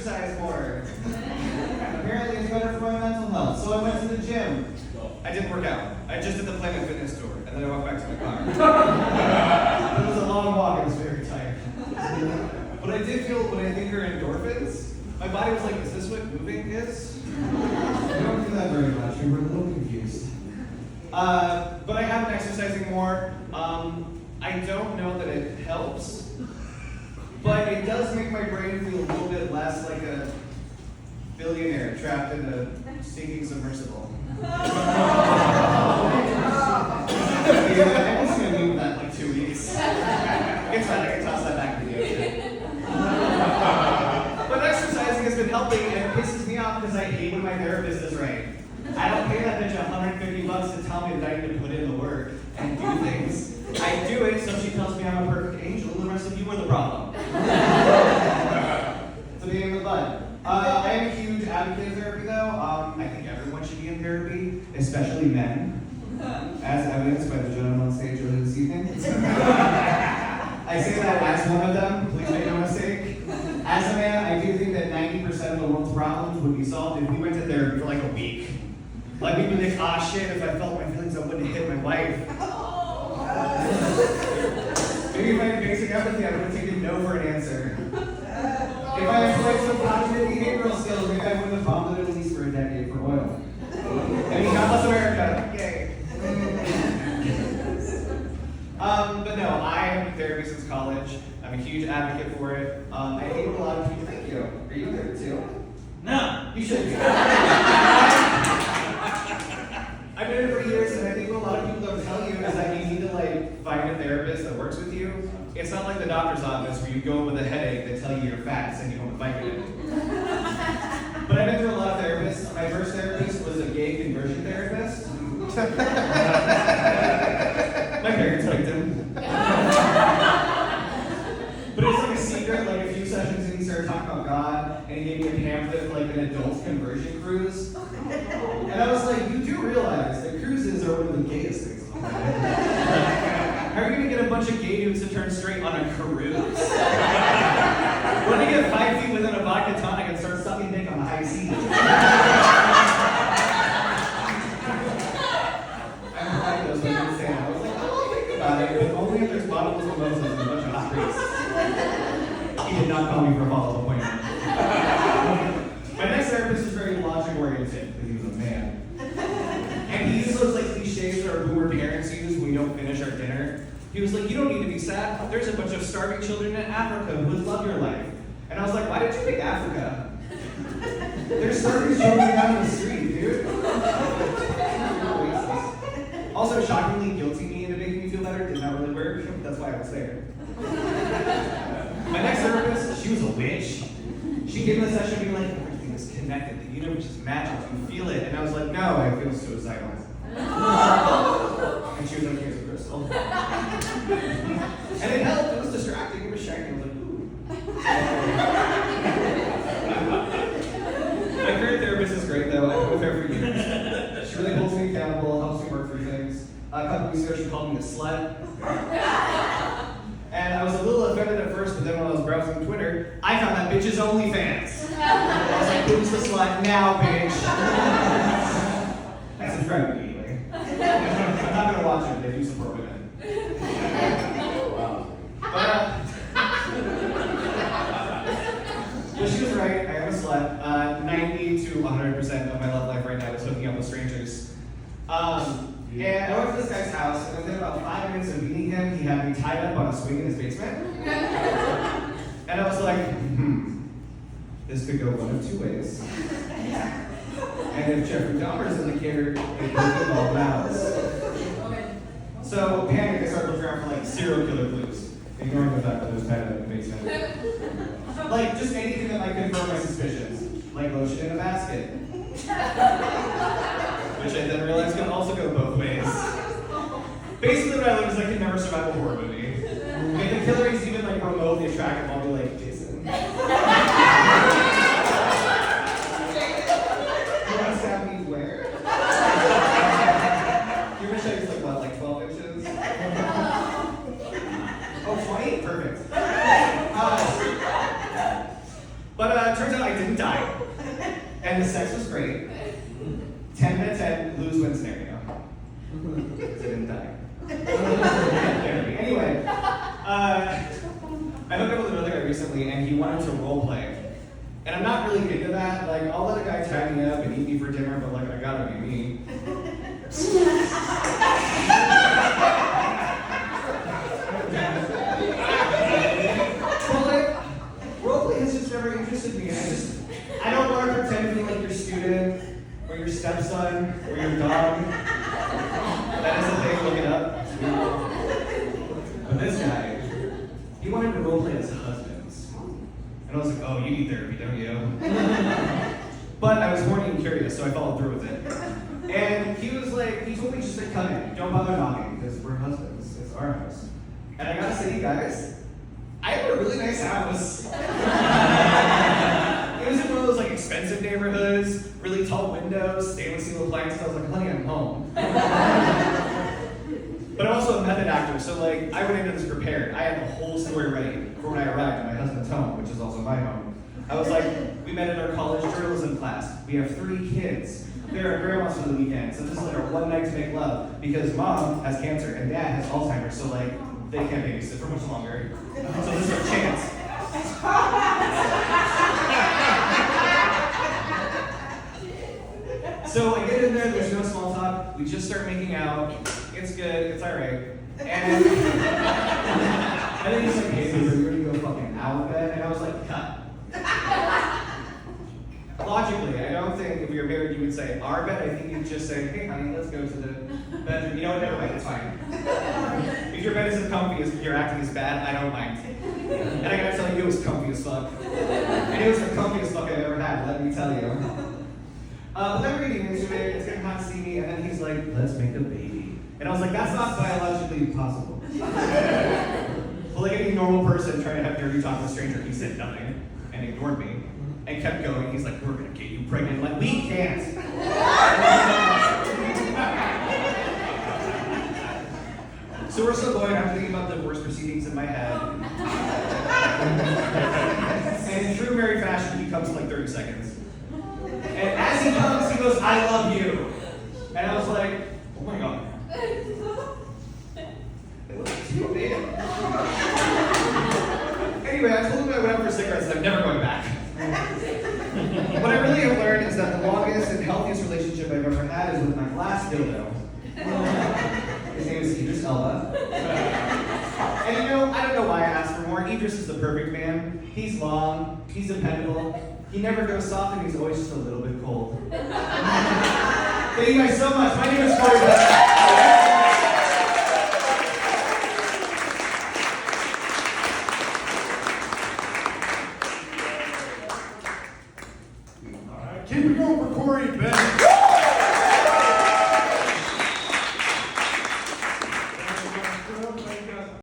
exercise more. Apparently it's better for my mental health. So I went to the gym. I didn't work out. I just did the Planet Fitness tour, and then I walked back to my car. It was a long walk, I was very tired. But I did feel what I think are endorphins. My body was like, is this what moving is? I don't do that very much, and we're a little confused. But I have been exercising more. I don't know that it helps, but it does make my brain feel a little bit less like a billionaire trapped in a sinking submersible. I'm just gonna move that like 2 weeks. It's fine, I can toss that back in the ocean. But exercising has been helping, and it pisses me off because I hate when my therapist is right. I don't pay that bitch $150 to tell me that I need to put in the work and do things. I do it so she tells me I'm a perfect angel, and the rest of you are the problem. It's a being in the butt. I am a huge advocate of therapy, though. I think everyone should be in therapy, especially men, as evidenced by the gentleman on stage earlier this evening. I say that as one of them, please make no mistake. As a man, I do think that 90% of the world's problems would be solved if we went to therapy for like a week. Like we'd be like, ah shit, if I felt my feelings, I wouldn't hit my wife. Maybe if I had basic empathy, I would have taken no for an answer. If I employed some cognitive behavioral skills, maybe I wouldn't have bombed it at least for a decade for oil. I mean, God bless America. Yay. But no, I have been in therapy since college. I'm a huge advocate for it. I hate what a lot of people. Thank you. Are you in therapy too? No. You should be. I've been in it for years, and I think what a lot of people don't tell you is that you need to like find a therapist that works with you. It's not like the doctor's office where you go in with a headache, they tell you you're fat and send you home with Vicodin. But I've been through a lot of therapists. My first therapist was a gay conversion therapist. My parents liked him. But it's like a secret, like a few sessions in he started talking about God, and he gave me a pamphlet for like an adult conversion cruise. And I was like, you do realize that cruises are one of the gayest things on the planet. How are you going to get a bunch of gay dudes to turn straight on a cruise? We're going to get 5 feet within a vodka tonic and start sucking dick on the high seas. I'm like those when you're saying, I was like, oh, think about it, but only if there's bottles of mimosas and a bunch of hot drinks. He did not call me for a follow-up appointment. My next therapist is very logic-oriented, because he was a man. And he used those like cliches that our boomer parents use when we don't finish our dinner. He was like, you don't need to be sad. There's a bunch of starving children in Africa who would love your life. And I was like, why did you pick Africa? There's starving children down the street, dude. Also, shockingly, guilting me into making me feel better did not really work. That's why I was there. My next therapist, she was a witch. She came in the session being like, everything is connected. The universe is magic. You feel it. And I was like, no, I feel suicidal. And she was like, here's a crystal. And it helped. It was distracting. It was shiny. I was like, ooh. My current therapist is great, though. I've been with her for years. She really holds me accountable, helps me work through things. A couple weeks ago, she called me a slut. And I was a little offended at first, but then when I was browsing Twitter, I found that bitch's OnlyFans. I was like, who's the slut now, bitch? That's a drug anyway. I'm not gonna watch it, they do support women. But she was right, I am a slut. 90 to 100% of my love life right now is hooking up with strangers. And I went to this guy's house, and within about 5 minutes of meeting him, he had me tied up on a swing in his basement. And I was like, this could go one of two ways. And if Jeffrey Dahmer's indicator, it could involve mouths. So, panic, I started looking around for like serial killer clues, ignoring the fact that it was tied up in the basement. Like, just anything that might confirm my suspicions, like lotion in a basket. Which I then realized can also go both ways. Basically what I learned is I could never survive a horror movie. If the killer is even like remotely attractive, I'll be like, Jason. You want to stab me where? Your machete is like what, like 12 inches? Oh, 20? Perfect. But Turns out I didn't die. And the sex was great. 10 minutes in, lose-win scenario. Because I didn't die. Anyway, I hooked up with another guy recently, and he wanted to role play. And I'm not really into that. Like, I'll let a guy tie me up and eat me for dinner, but like, I gotta be me. Well, like, roleplay has just never interested me. I don't want to pretend to be like your student, or your stepson, or your dog. That is a thing, look it up. But this guy, he wanted to roleplay as husbands. And I was like, oh, you need therapy, don't you? But I was horny and curious, so I followed through with it. And he was like, he told me just to come in, don't bother knocking, because we're husbands, it's our house. And I gotta say, you guys, I have a really nice house. It was in one of those like expensive neighborhoods, really tall windows, stainless steel appliances. I was like, honey, I'm home. But I'm also a method actor, so like I went into this prepared. I had the whole story ready for when I arrived at my husband's home, which is also my home. I was like, we met in our college journalism class. We have 3 kids. They're at grandma's for the weekend, so this is like our one night to make love because mom has cancer and dad has Alzheimer's, so like they can't babysit for much longer. So this is our chance. So I get in there, there's no small talk, we just start making out, it's good, it's alright. And then he's like, hey, baby, we're gonna go fucking out of bed, and I was like, cut. Logically, I don't think if we were married you would say our bed, I think you'd just say, hey honey, let's go to the bedroom. You know what, never mind, it's fine. If your bed isn't comfy, if your acting is bad, I don't mind. And I gotta tell you, it was comfy as fuck. And it was the comfiest fuck I've ever had, let me tell you. But then we're getting into it, it's getting hot to see me, and then he's like, let's make a baby. And I was like, that's not biologically possible. Well, like any normal person trying to have dirty talk with a stranger, he said nothing and ignored me and kept going. He's like, we're gonna get you pregnant. Like, we can't. So we're still going, I'm thinking about the divorce proceedings in my head. And in true married fashion, he comes in like 30 seconds. And as he comes, he goes, I love you. And I was like, oh my God. It looks cute, man. Anyway, I told him I went out for cigarettes and I'm never going back. What I really have learned is that the longest and healthiest relationship I've ever had is with my last dildo. His name is Idris Elba. And you know, I don't know why I asked for more. Idris is the perfect man. He's long, he's dependable. He never goes soft and he's always just a little bit cold. Thank you guys so much. My name is Corey Bennett. Keep it going for Corey Bennett.